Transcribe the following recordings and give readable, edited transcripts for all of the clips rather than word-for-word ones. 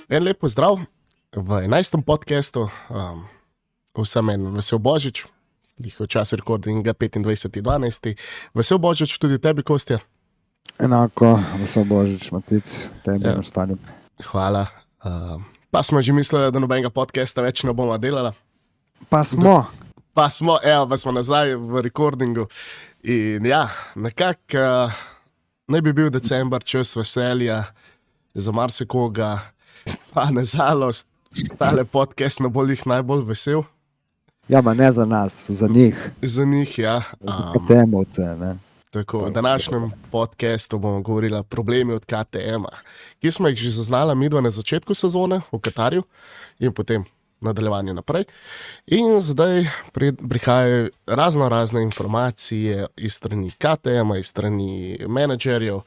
En lep pozdrav v 11. podcastu, vsem en vesel Božič, jih v čas recordinga 25.12. Vesel Božič tudi tebi, Kostja. Enako, vesel Božič, Matic, tebi in ostalim. Hvala. Pa smo že mislili, da nobenega podcasta več ne bomo delali. Pa smo nazaj v recordingu. In ja, nekako naj bi bil december čas veselja za marsikoga, pa na žalost, tale podcast ne bo jih najbolj vesel. Ja, ma ne za nas, za njih. Za njih, ja. KTM-ovce, ne. Tako, v današnjem podcastu bomo govorili o problemi od KTM-a, ki smo jih že zaznala midva na začetku sezone v Katarju in potem nadaljevanje naprej. In zdaj prihajajo razne informacije iz strani KTM-a, iz strani menedžerjev.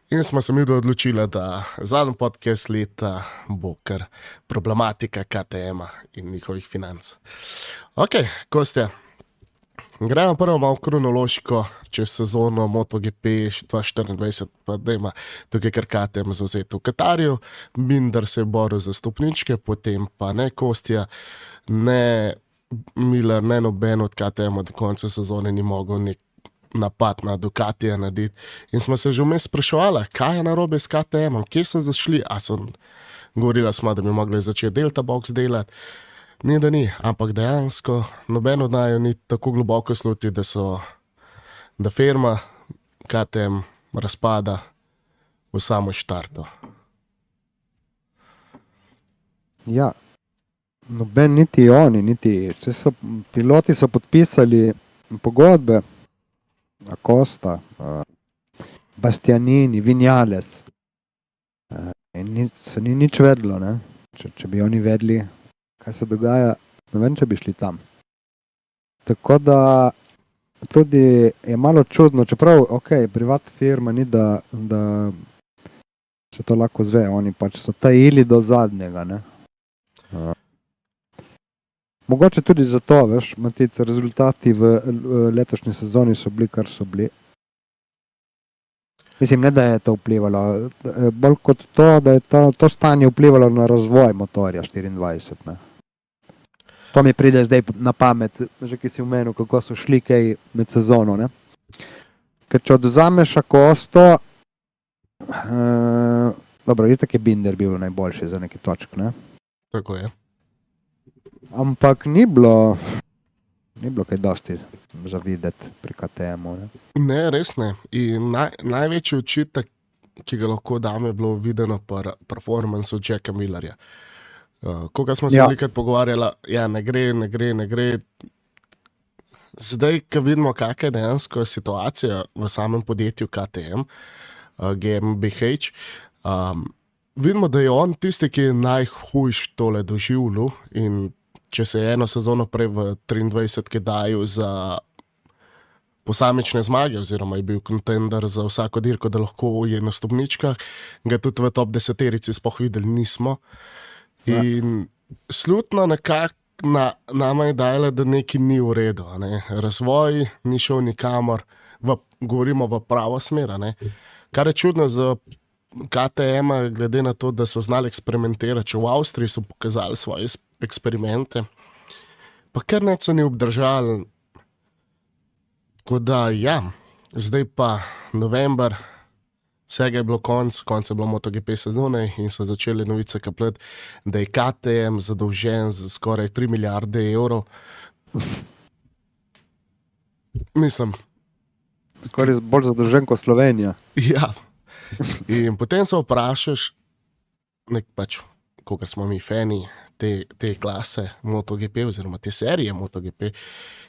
In smo se midva odločila, da zadnji podcast leta bo kar problematika KTM-a in njihovih financ. Ok, Kostja, gremo prvo malo kronološko čez sezono MotoGP 2024, pa dajma tukaj kar KTM zavzeti v Katarju. Binder se je boril za stopničke, potem pa ne Kostja, ne Miller, ne noben od KTM-a do konca sezone ni mogel nek napad na Ducatija narediti. In smo se že vmes spraševali, kaj je narobe s KTM-om, kje so zašli, govorila smo, da bi mogli začeti Delta Box delati. Ni da ni, ampak dejansko noben od naju ni tako globoko sluti, da firma KTM razpada v samo štartu. Ja, noben niti oni, niti piloti so podpisali pogodbe, Acosta, Bastianini, Vinales. In se ni nič vedlo, ne? Če bi oni vedli, kaj se dogaja, ne vem, če bi šli tam. Tako da tudi je malo čudno, čeprav, privat firma ni, da se to lahko zve, oni pač so tajili do zadnjega, ne. Mogoče tudi zato, veš, Matic, rezultati v letošnji sezoni so bili, kar so bili. Mislim, ne da je to vplivalo, bolj kot to, da je to stanje vplivalo na razvoj motorja 24, ne. To mi pride zdaj na pamet, že ki si omenil, kako so šli kaj med sezono, ne. Ker če odvzameš Acosto, dobro, itak je Binder bil najboljši za neki točk, ne. Tako je. Ampak ni bilo kaj dosti za videti pri KTM-u, ne. Ne, res ne. In največji očitek, ki ga lahko dam, je bilo videno performansu Jacka Millerja. Koga smo se velikrat pogovarjali, ja, ne gre. Zdaj, ko vidimo, kakšna je dejansko situacija v samem podjetju KTM, GmbH, vidimo, da je on tisti, ki je najhujš tole doživljal, in če se je eno sezono prej v 23 dajal za posamične zmage, oziroma je bil kontender za vsako dirko, da lahko je na stopničkah, ga tudi v top 10-terici sploh videli nismo. In slutno nekako nama je dajala, da nekaj ni v redu, ne. Razvoj ni šel nikamor, govorimo v pravo smer, ne. Kar je čudno za KTM-a, glede na to, da so znali eksperimentirati, če v Avstriji so pokazali svoje eksperimente, pa kar neč so ni obdržali. Tako da, ja, zdaj pa november, vsega je bilo konc je bilo MotoGP sezone in so začeli novice kapljati, da je KTM zadolžen za skoraj 3 milijarde evrov. Mislim. Skoraj bolj zadolžen kot Slovenija. Ja. In potem se vprašaš, koga smo mi fani te klase MotoGP oziroma te serije MotoGP,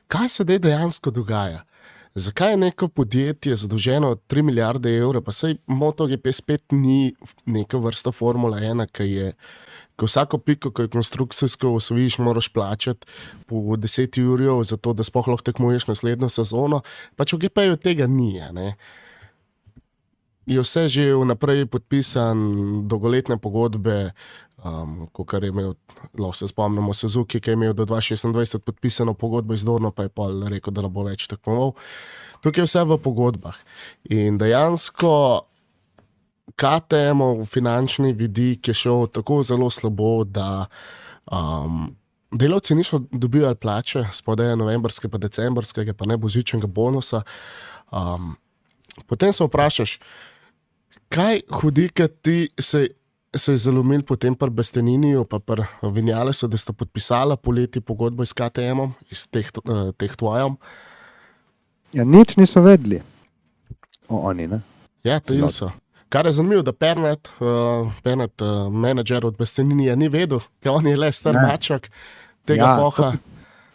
kaj se dejansko dogaja? Zakaj je neko podjetje zadolženo 3 milijarde evrov, pa saj MotoGP spet ni neka vrsta Formula 1, ki vsako piko, ko je konstrukcijsko osvojiš, moraš plačati po 10 jurjev, zato da sploh lahko tekmuješ naslednjo sezono, pač v GP-ju tega ni, ne. Je vse že vnaprej podpisan, dolgoletne pogodbe, kakor je imel, lahko se spomnimo Suzuki, ki je imel do 2026 podpisano pogodbo iz Dorno, pa je pol rekel, da ne bo več tekmoval. Tukaj je vse v pogodbah. In dejansko KTM-ov finančni vidik je šel tako zelo slabo, da delavci niso dobivali plače, spodaj novembrske pa decembrskega, pa ne božičnega bonusa. Potem se vprašaš, kaj hudika ti se je zalomil potem pri Bastianiniju pa pri Vinjalesu, da sta podpisala poleti pogodbo s KTM-om, iz teh tvojem. Ja, nič niso vedeli oni, ne? Ja, to so. Kar je zanimivo, da Pernat, menedžer od Bastianinija, ni vedel, ker on je le star mačak tega foha.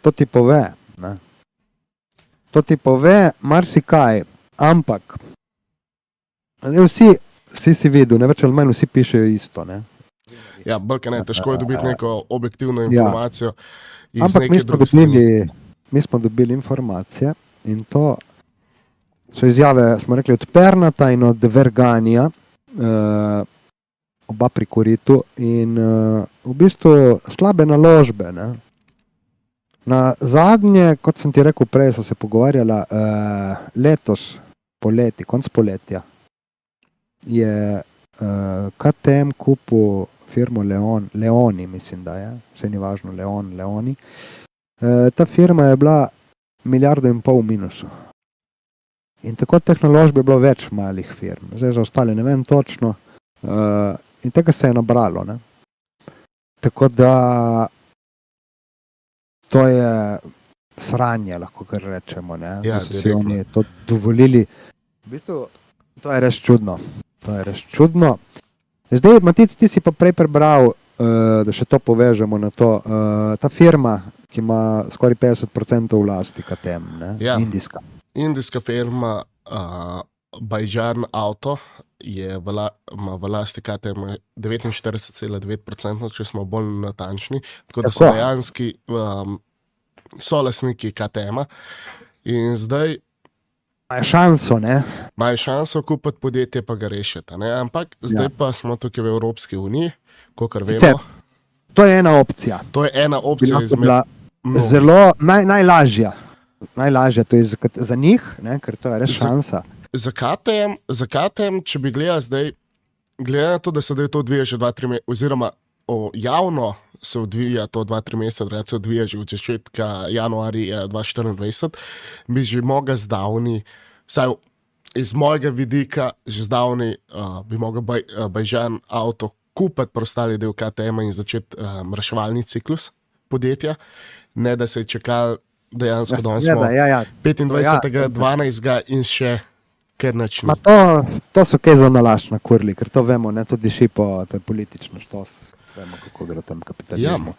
To ti pove, ne? To ti pove marsikaj, ampak vsi si videl, ne več ali manj vsi pišejo isto, ne? Ja, bolj ne, težko je dobiti neko objektivno informacijo. Ampak mi smo dobili informacije in to so izjave, smo rekli, od Pernata in od Verganija, oba pri koritu, in v bistvu slabe naložbe, ne? Na zadnje, kot sem ti rekel prej, so se pogovarjala letos poleti, konc poletja, je KTM kupil firmo Leoni, mislim, da je, vse ni važno, Leoni. Ta firma je bila 1,5 milijarde v minusu. In tako teh naložb je bilo več malih firm. Zdaj za ostale ne vem točno. In tega se je nabralo, ne. Tako da to je sranje, lahko kar rečemo, ne. Ja, da so si oni to dovolili. V bistvu, to je res čudno. Zdaj, Matic, ti si pa prej prebral, da še to povežemo na to, ta firma, ki ima skoraj 50% v lasti KTM, ne? Ja. Indijska firma Bajžan Auto ima v lasti KTM 49,9%, če smo bolj natančni. Tako da so dejanski solastniki KTM-a. In zdaj imajo šanso, ne? Imajo šanso kupiti podjetje, pa ga rešiti, ne? Ampak zdaj pa smo tukaj v Evropski uniji, kakor vemo. To je ena opcija. To je ena opcija izmed zelo najlažja to je za njih, ne? Ker to je res šansa. Za KTM, če bi gledal zdaj, glede na to, da se to odvija že 2-3 mesece, oziroma javno se odvija to 2-3 mesece, da se odvija že od začetka januarja 2024, bi že mogel zdavni, vsaj iz mojega vidika, že zdavni bi mogel Bajžan Auto kupiti prostali del KTM-a in začeti reševalni ciklus podjetja, ne da se je čakal dejansko danes 25.12. in še ker način. To so kaj za nalašč na kurli, ker to vemo, ne, to diši po, to je politično štos, vemo, kako gre v tem kapitalizmu.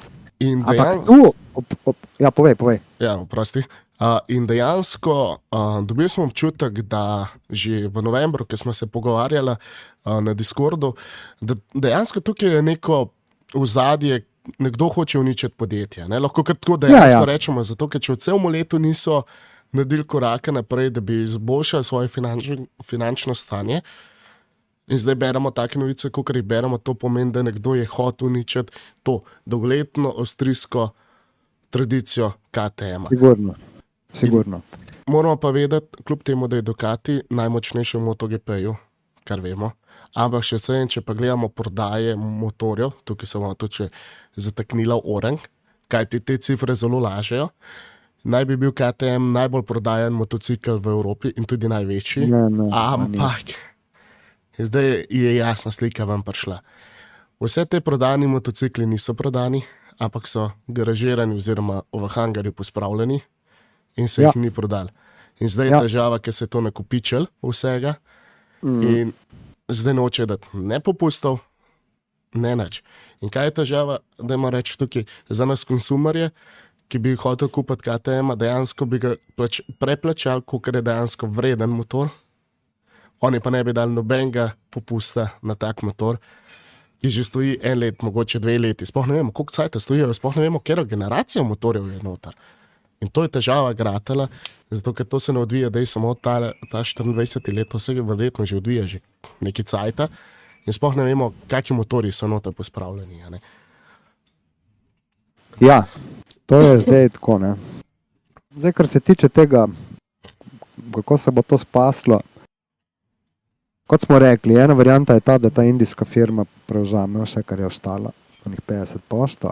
Ja, povej. Ja, oprosti. In dejansko dobili smo občutek, da že v novembru, ko smo se pogovarjali na Discordu, da dejansko tukaj je neko ozadje, nekdo hoče uničiti podjetje. Ne? Lahko tako dejansko rečemo, zato ker če v celom letu niso naredili korake naprej, da bi izboljšali svoje finančno stanje, in zdaj beremo take novice, kakor jih beremo, to pomeni, da nekdo je hotel uničiti to dolgoletno avstrijsko tradicijo KTM-a. Sigurno. Moramo pa vedeti, kljub temu, da je Ducati najmočnejši v MotoGP-ju, kar vemo, ampak še vse, če pa gledamo prodaje motorjev, tukaj se bomo tudi zataknila v orang, kajti te cifre zelo lažejo. Naj bi bil KTM najbolj prodajan motocikl v Evropi in tudi največji, ampak zdaj je jasna slika vam prišla. Vse te prodani motocikli niso prodani, ampak so garažirani oziroma v hangarju pospravljeni in se jih ni prodali. In zdaj je težava, ker se je to nakopičilo vsega in zdaj noče dati ne popustov, ne nič. In kaj je težava, da ima reči tukaj za nas konsumerje, ki bi hotel kupiti KTM-a, dejansko bi ga preplačali, koliko je dejansko vreden motor. Oni pa ne bi dali nobenega popusta na tak motor, ki že stoji 1 let, mogoče 2 leti. Sploh ne vemo, koliko cajta stojijo, sploh ne vemo, katero generacijo motorjev je noter. In to je težava gratela, zato ker to se ne odvija, da je samo ta 24 let, to se verjetno že odvija že neki cajta. In sploh ne vemo, kakšni motorji so noter pospravljeni. Ne? Ja, to je zdaj tako, ne. Zdaj, kar se tiče tega, kako se bo to spaslo, kot smo rekli, ena varianta je ta, da ta indijska firma prevzame vse, kar je ostalo, onih 50%.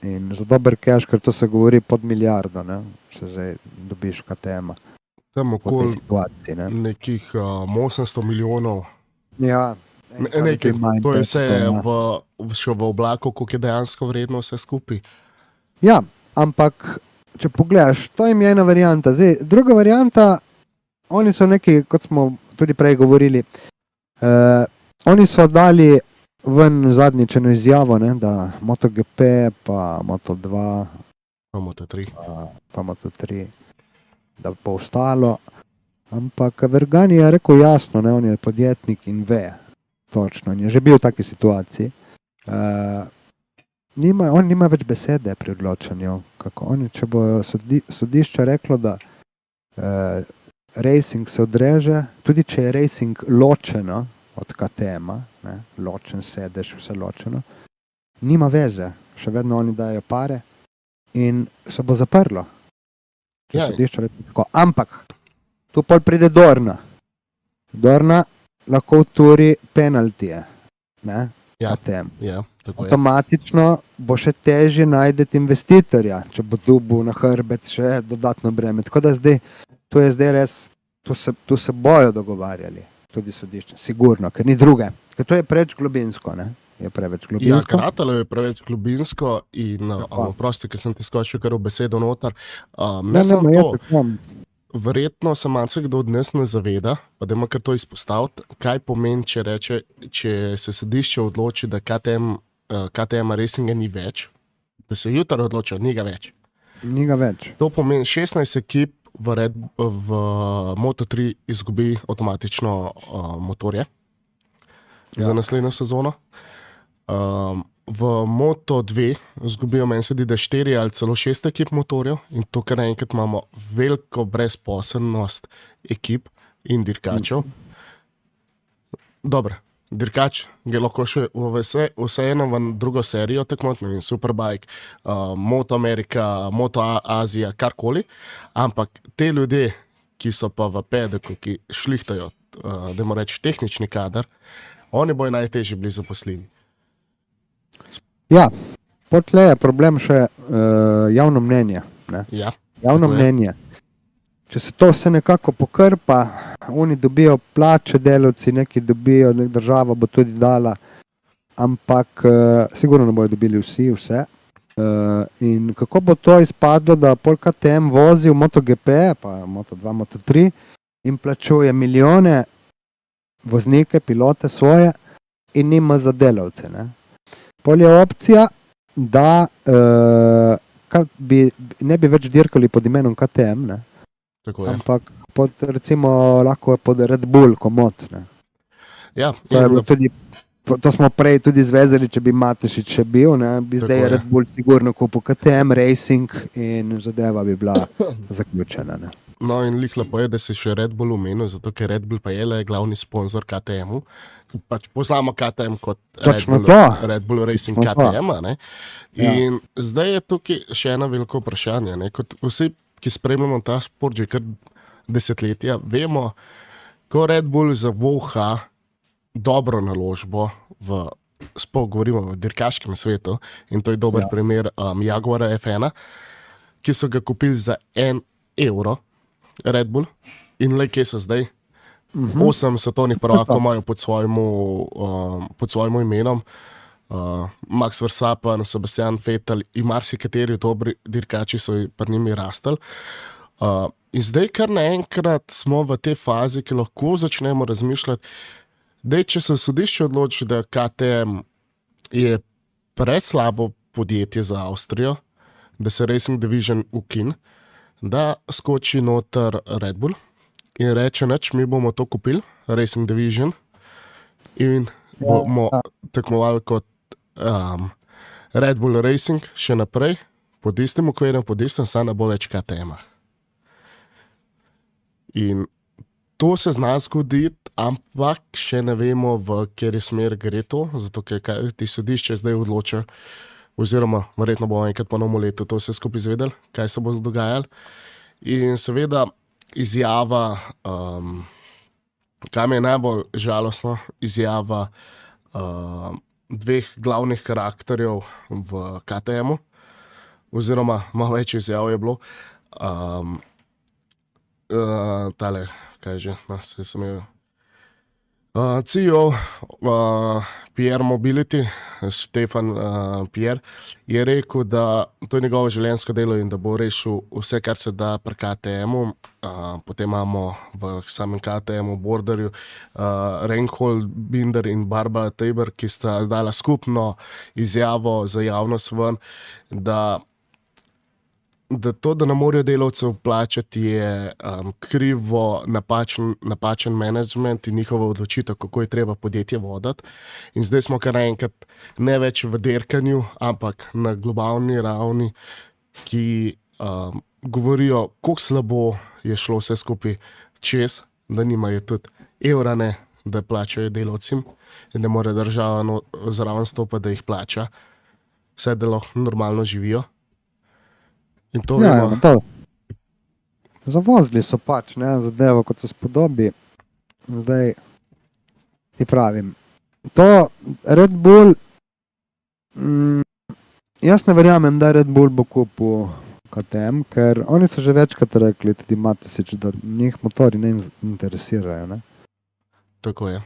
In za dober cash, ker to se govori pod milijardo, ne, se zdaj dobiš KTM-a Tam po tej okoli situaciji. Ne. nekih 800 milijonov. Ja, Nekaj, to je vse ja. še v oblaku, koliko je dejansko vredno vse skupaj. Ja, ampak če pogledaš, to jim je ena varianta. Zdaj, druga varianta, oni so neki, kot smo tudi prej govorili, oni so dali ven zadnjič eno izjavo, ne, da MotoGP pa Moto2 Moto3. pa Moto3, da bo ostalo. Ampak Vergani je rekel jasno, ne, on je podjetnik in ve točno, in je že bil v taki situaciji. On nima več besede pri odločanju. Če bo sodišče reklo, da racing se odreže, tudi če je racing ločeno od KTM-a, ločen sedež, vse ločeno, nima veze, še vedno oni dajo pare in se bo zaprlo. Če sodišče reče tako. Ampak tu pol pride Dorna. Dorna lahko uturi penaltije, ne? KTM. Ja, tako je. Avtomatično bo še težje najdeti investitorja, če bo dubu na hrbet še dodatno breme. Tako da zdaj, to je zdaj res, tu se bojo dogovarjali, tudi sodišče, sigurno, ker ni druge. Ker to je preveč globinsko, ne? Je preveč globinsko. Ja, kratalo je preveč globinsko in prosti, ker sem ti skočil kar v besedo noter. Ne samo to, verjetno se malce kdo od nas ne zaveda, pa da ima kar to izpostaviti, kaj pomeni, če se sodišče odloči, da KTM Racinga ni več, da se jutri odločijo, ni ga več. Ni ga več. To pomeni 16 ekip v Moto3 izgubi avtomatično motorje za naslednjo sezono. V Moto2 izgubijo, meni se zdi, da 4 ali celo 6 ekip motorjev in to, kar naenkrat imamo veliko brezposelnost ekip in dirkačev. Dobro, dirkač gre lahko še vseeno v drugo serijo tekmot, ne vem, Superbike, Moto Amerika, Moto Azija, karkoli, ampak te ljudje, ki so pa v pedeku, ki šlihtajo, da moramo reči, tehnični kader, oni bojo najtežji bili zaposljivi. Ja, potle je problem še javno mnenje. Ne? Ja, javno mnenje. Če se to vse nekako pokrpa, oni dobijo plače, delavci neki dobijo, država bo tudi dala, ampak sigurno ne bojo dobili vse. In kako bo to izpadlo, da pol KTM vozi v MotoGP, pa Moto2, Moto3 in plačuje milijone voznike, pilote svoje in nima za delavce, ne? Pol je opcija, da ne bi več dirkali pod imenom KTM, ne? Ampak recimo lahko je pod Red Bull komot. Ne? Ja, to smo prej tudi zvezali, če bi Matešič še bil, ne? Bi zdaj Red Bull sigurno kupil KTM Racing in zadeva bi bila zaključena. Ne? No in lepo je, da si še Red Bull omenil, zato ker Red Bull pa je glavni sponzor KTM-u. Pač poznamo KTM kot Red Bull Racing KTM-a. In zdaj je tukaj še eno veliko vprašanje. Ne? Kot vsi, ki spremljamo ta šport že kar desetletja, vemo, ko Red Bull zavoha dobro naložbo govorimo v dirkaškem svetu, in to je dober primer Jaguara F1, ki so ga kupili za €1 Red Bull in le kje so zdaj. 8 svetovnih prvakov imajo pod svojim imenom. Max Verstappen, Sebastian Vettel in marsikateri dobri dirkači so pri njimi rastli. In zdaj kar naenkrat smo v tej fazi, ki lahko začnemo razmišljati, da če se sodišče odloči, da KTM je preslabo podjetje za Avstrijo, da se Racing Division ukine, da skoči noter Red Bull in reče, mi bomo to kupili, Racing Division, in bomo tekmovali kot Red Bull Racing še naprej, pod istim okvirjem, pod istim, saj ne bo več KTM-a. In to se zna zgoditi, ampak še ne vemo, v kateri smer gre to, zato ker ti sodišče zdaj odloča, oziroma verjetno bomo enkrat po novem letu to vse skupaj izvedeli, kaj se bo dogajalo. In seveda izjava Kaj mi je najbolj žalostno, izjava dveh glavnih karakterjev v KTM-u, oziroma malo več izjav je bilo. Tale, kaj je že, no, se sem imel. CEO Pierre Mobility, Stefan Pierre, je rekel, da to je njegovo življenjsko delo in da bo rešil vse, kar se da pri KTM-u. Potem imamo v samem KTM-u Borderju Reinhold Binder in Barbara Tabor, ki sta dala skupno izjavo za javnost ven, da to, da ne morejo delavcev plačati, je krivo napačen management in njihova odločitev, kako je treba podjetje voditi. In zdaj smo kar enkrat ne več v derkanju, ampak na globalni ravni, ki govorijo, kako slabo je šlo vse skupaj čez, da nimajo tudi evra, ne, da plačajo delavcem in da mora država zraven stopiti, da jih plača, vse da lahko normalno živijo. In to vemo. to. Zavozili so pač, ne, zadevo, kot se spodobi. Zdaj, ti pravim, to Red Bull, jaz ne verjamem, da Red Bull bo kupil KTM, ker oni so že večkrat rekli, tudi Matesič, da njih motori ne interesirajo, ne. Tako je.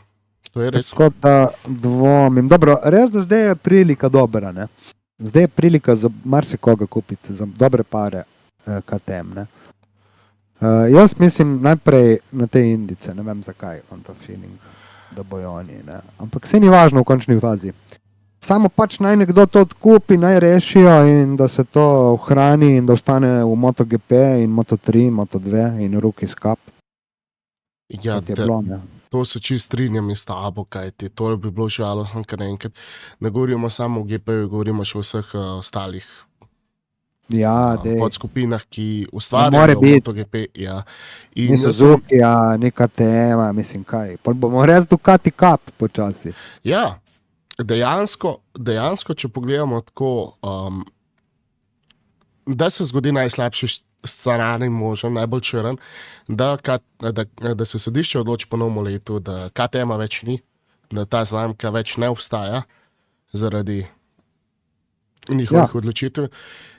To je res. Tako da dvomim. Dobro, res, da zdaj je prilika dobra, ne. Zdaj je prilika za marsikoga kupiti, za dobre pare KTM, ne. Jaz mislim najprej na te Indice, ne vem zakaj, on ta feeling, da bojo oni, ne. Ampak vse ni važno v končni fazi. Samo pač naj nekdo to odkupi, naj rešijo in da se to ohrani in da ostane v MotoGP in Moto3, Moto2 in Rookies Cup. Ja, kot je bilo, ne. to se čist strinjam s tabo, kajti to bi bilo žalostno, ker enkrat ne govorimo samo o GP-ju, govorimo še o vseh ostalih Ja, dej. podskupinah, ki Ne more ustvarjajo biti. MotoGP. Ja. Ni In jaz sem, Suzuki, ni KTM, mislim kaj. Pol bomo res Ducati Cup počasi. ja, dejansko, če pogledamo tako, da se zgodi najslabši scenarij možen, najbolj črn, da se sodišče odloči po novem letu, da KTM-a več ni, da ta znamka več ne obstaja zaradi njihovih odločitev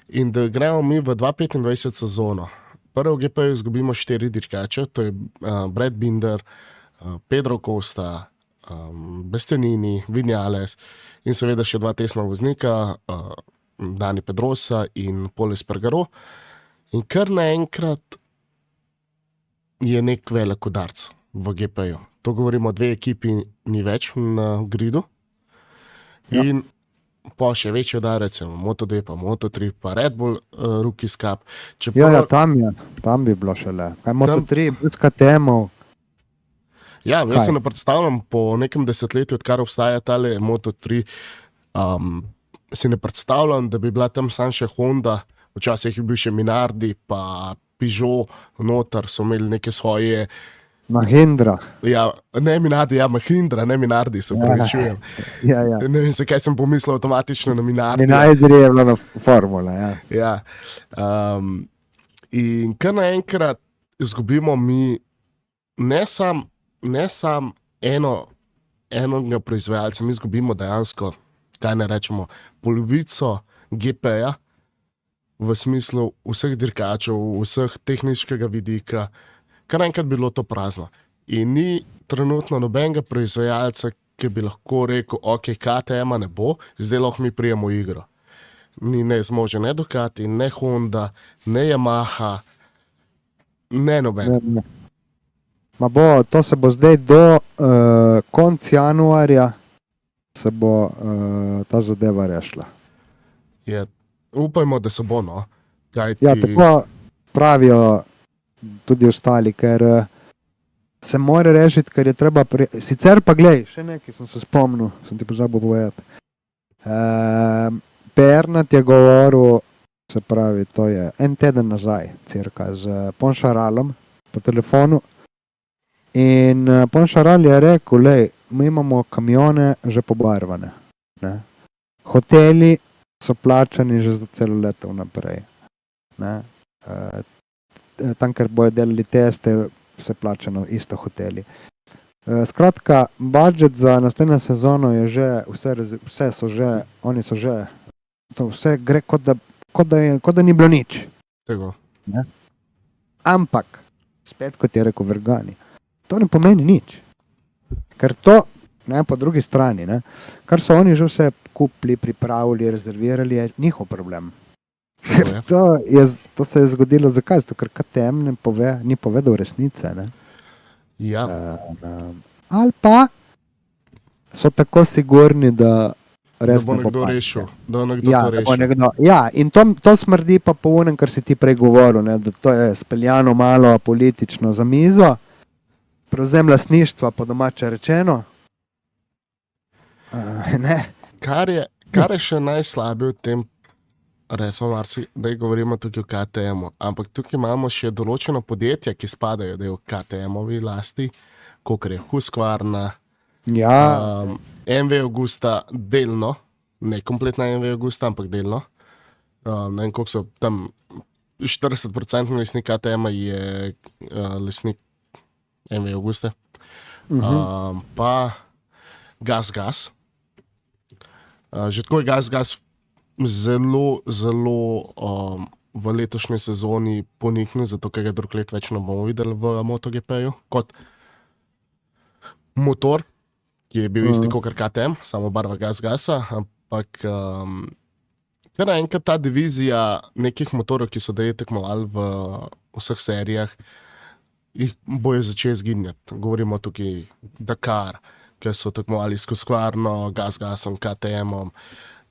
in da gremo mi v 2025 sezono. Prvo GP izgubimo 4 dirkače, to je Brad Binder, Pedro Costa, Bastianini, Vinales in seveda še 2 tesna voznika, Dani Pedrosa in Pol Espargaro. In kar naenkrat je nek velik udarc v GP-ju. To govorimo o 2 ekipi, ni več na gridu. Ja. In pa še večji udarec, Moto2, pa Moto3, pa Red Bull Rookies Cup. Ja, tam bi bilo šele. Kaj Moto3, brez KTM-ov. Ja, Kaj? jaz se ne predstavljam po nekem desetletju, odkar obstaja tale Moto3, si ne predstavljam, da bi bila tam samo še Honda, včasih je bil še Minardi, pa Peugeot noter, so imeli neke svoje, Mahindra. ja, ne Minardi, ja, Mahindra, ne Minardi, se upravičujem. Ja. Ne vem, zakaj sem pomislil avtomatično na Minardi. Minardi je bila na formula, ja. Ja. In kar naenkrat izgubimo mi ne sam enega proizvajalca, mi izgubimo dejansko, kaj ne rečemo, polovico GP-ja v smislu vseh dirkačev, vseh tehničnega vidika, kar naenkrat bilo to prazno. In ni trenutno nobenega proizvajalca, ki bi lahko rekel, ok, KTM-a ne bo, zdaj lahko mi prijemo igro. Ni ne zmožen, ne Ducati, ne Honda, ne Yamaha, ne noben. Ne. Ma bo, to se bo zdaj do konc januarja se bo ta zadeva rešila. Upajmo, da se bo, no. Kajti, Ja, tako pravijo tudi ostali, ker se mora rešiti, ker je treba... Sicer pa glej, še nekaj sem se spomnil, sem ti pozabil povedati. Pernat je govoril, se pravi, to je en teden nazaj, cirka, z Ponšaralom po telefonu. In Ponšaral je rekel, lej, mi imamo kamione že pobarvane. Ne? Hoteli so plačani že za celo leto vnaprej. Ne? Tam, ker bojo delali teste, se plačano isto hoteli. Skratka, budžet za naslednjo sezono je že, vse so že, oni so že, to vse gre kot da ni bilo nič. Tego. Ampak, spet kot je rekel Vergani, to ne pomeni nič. Ker to, ne, po drugi strani, ne, kar so oni že vse kupili, pripravili, rezervirali, je njihov problem. Ker to se je zgodilo, zakaj? Zato, ker KTM ni povedal resnice. Ne? Ja. Ali pa so tako sigurni, da res da bo ne nekdo padlo. rešil. Da bo nekdo to Da bo rešil. nekdo, in to smrdi pa po onem, kar si ti prej govoril, ne, da to je speljano malo politično za mizo, prevzem lastništva, po domače rečeno. Ne. Kar je še najslabše v tem, recimo, da govorimo tukaj o KTM-u, ampak tukaj imamo še določena podjetja, ki spadajo v KTM-ovi lasti, kot je Husqvarna, Ja, MV Augusta delno, ne kompletna MV Augusta, ampak delno. Ne vem, koliko so tam 40% lastnik KTM-a je lastnik MV Auguste. Pa Gas. Že tako je Gas zelo v letošnji sezoni poniknil, zato ker ga drug let več ne bomo videli v MotoGP-ju kot motor, ki je bil isti kot KTM, samo barva Gasa, ampak kar naenkrat ta divizija nekih motorjev, ki so dejali tekmovali v vseh serijah, jih bojo začeli zginjati. Govorimo tukaj Dakar, ki so tekmovali s Husqvarno, Gasom, KTM-om.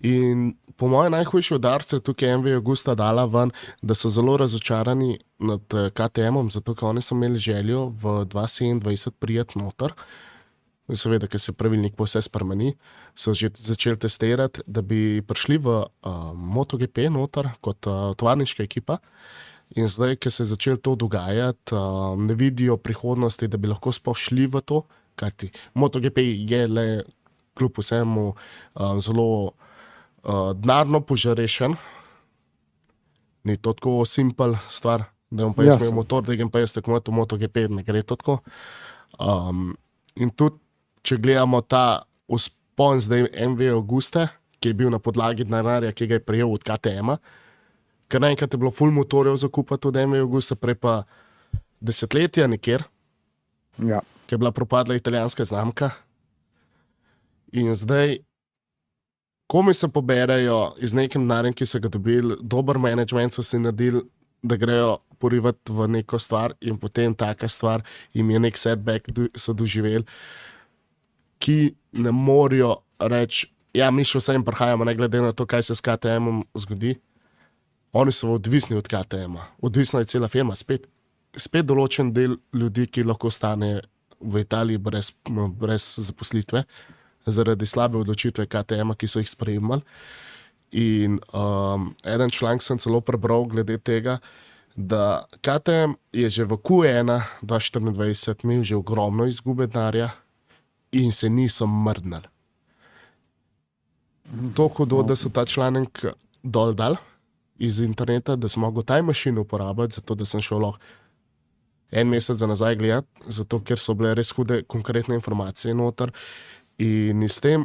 In po mojem najhujši udarcu je tukaj MV Augusta dala ven, da so zelo razočarani nad KTM-om, zato ker oni so imeli željo v 2027 prijeti noter. Seveda, ker se pravilnik po vse spremeni, so že začeli testirati, da bi prišli v MotoGP noter kot tovarniška ekipa. In zdaj, ker se je začelo to dogajati, ne vidijo prihodnosti, da bi lahko sploh šli v to, kajti MotoGP je le kljub vsemu zelo denarno požarešen. Ni to tako simpel stvar, da bom pa jaz imel motor, da grem pa jaz tekmovati v MotoGP, ne gre to tako. In tudi, če gledamo ta vzpon zdaj MV Auguste, ki je bil na podlagi denarja, ki ga je prejel od KTM-a, ker naenkrat je bilo full motorjev zakupati od MV Augusta, prej pa desetletja nekjer, ki je bila propadla italijanska znamka. In zdaj, komi se poberajo iz nekim denarjem, ki so ga dobili, dober management so si naredili, da grejo porivati v neko stvar in potem taka stvar jim je nek setback so doživeli, ki ne morajo reči, ja, mi še vse jim prihajamo, ne glede na to, kaj se s KTM-om zgodi. Oni so odvisni od KTM-a, odvisna je cela firma, spet določen del ljudi, ki lahko ostane v Italiji brez zaposlitve, zaradi slabe odločitve KTM-a, ki so jih sprejemali. In eden članek sem celo prebral glede tega, da KTM je že v Q1 2024 imel že ogromno izgube denarja in se niso mrdnili. To hudo, da so ta članek dol dal iz interneta, da sem mogel Time Machine uporabiti, zato da sem šel lahko en mesec za nazaj gledati, zato ker so bile res hude konkretne informacije noter. In s tem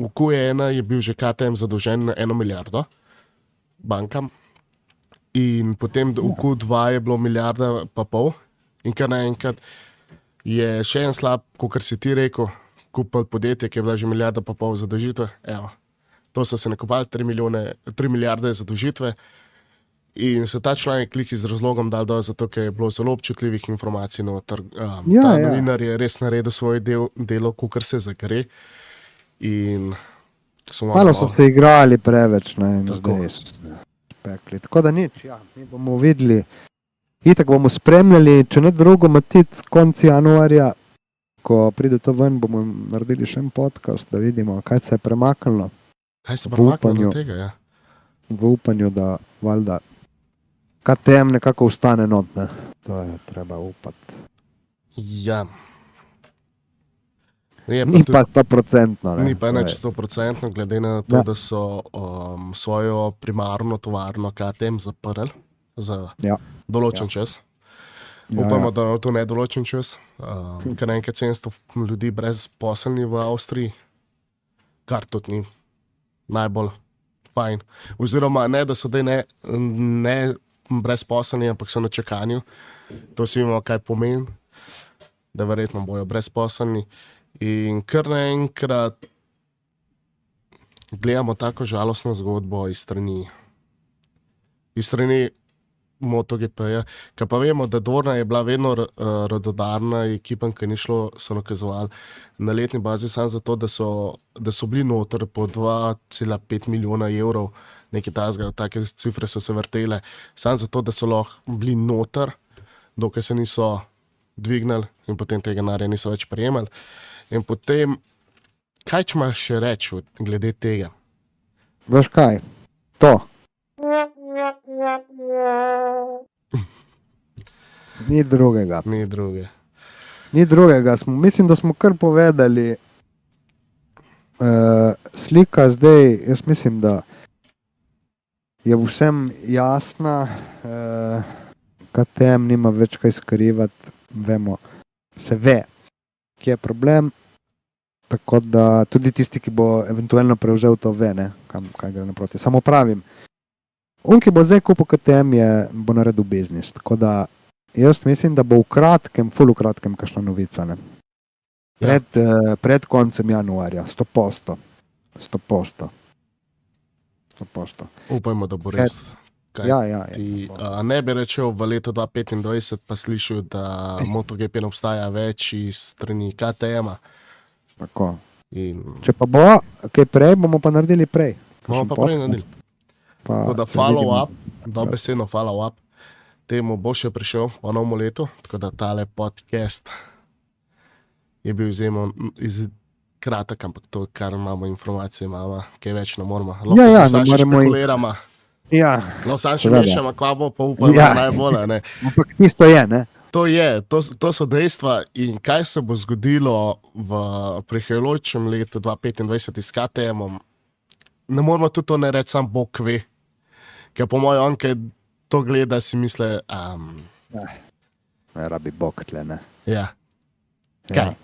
v Q1 je bil že KTM zadolžen na 1 milijardo bankam in potem v Q2 je bilo 1,5 milijarde in kar naenkrat je še en slab, kot si ti rekel, kupili podjetje, ki je bila že 1,5 milijarde zadolžitve. Evo, to so se nakopali 3 milijarde zadolžitve in so ta članek klik z razlogom dal dol, zato ker je bilo zelo občutljivih informacij noter. Ta novinar je res naredil svoje delo, kakor se zagre. In malo so se igrali preveč, ne, in zdaj so se spekli. Tako da nič, mi bomo videli. Itak bomo spremljali, če ne drugo, Matic, konci januarja, ko pride to ven, bomo naredili še en podcast, da vidimo, kaj se je premaknilo. Kaj se je premaknilo od tega, ja? V upanju, da valjda KTM nekako ustane not, ne. To je treba upati. Ja. Ni pa 100%. Ni pa nič 100%, glede na to, da so svojo primarno tovarno KTM zaprli za določen čas. Upamo, da je to nedoločen čas, ker naenkrat 700 ljudi brezposelnih v Avstriji, kar tudi ni najbolj fajn. Oziroma, ne, da so zdaj ne brezposelni, ampak so na čakanju. To si vemo, kaj pomeni, da verjetno bojo brezposelni. In kar naenkrat gledamo tako žalostno zgodbo iz strani MotoGP-ja, ker pa vemo, da Dorna je bila vedno radodarna ekipa, ki ni šlo, so nakazovali na letni bazi samo zato, da so bili noter po 2,5 milijona evrov, nekaj takega, take cifre so se vrtele, samo zato, da so lahko bili noter, dokaj se niso dvignili in potem tega denarja niso več prejemali. In potem, kaj če imaš še reči glede tega? Veš kaj? To. Ni drugega. Ni drugega. Mislim, da smo kar povedali. Slika zdaj, jaz mislim, da je vsem jasna. KTM nima več kaj skrivati. Vemo, se ve, kje je problem. Tako da tudi tisti, ki bo eventualno prevzel to ve, ne, kaj gre naproti. Samo pravim, ki bo zdaj kupil KTM, bo naredil biznis. Tako da jaz mislim, da bo v kratkem, ful v kratkem, kakšna novica. Ne. Pred koncem januarja, 100%. Upajmo, da bo res. Ne bi rečel v letu 2025, pa slišal, da MotoGP ne obstaja več iz strani KTM-a. Tako. Če pa bo, kaj prej, bomo pa naredili prej. Bomo pa prej naredili. Tako da follow-up, dobesedno follow-up, temu bo še prišel po novem letu, tako da tale podcast je bil kratek, ampak to, kar imamo informacije, imamo, kaj več ne moramo. Lahko se še špekuliramo. Lahko še mešamo, kva bo, pa upamo najbolj, ne. Ampak tisto je, ne. To so dejstva in kaj se bo zgodilo v prihajajočem letu 2025 s KTM-om, ne moramo tudi to ne reči, sam Bog ve, ker po mojem on, kaj to gleda, si misle... Ne rabi Bog tle, ne. Ja. Kaj?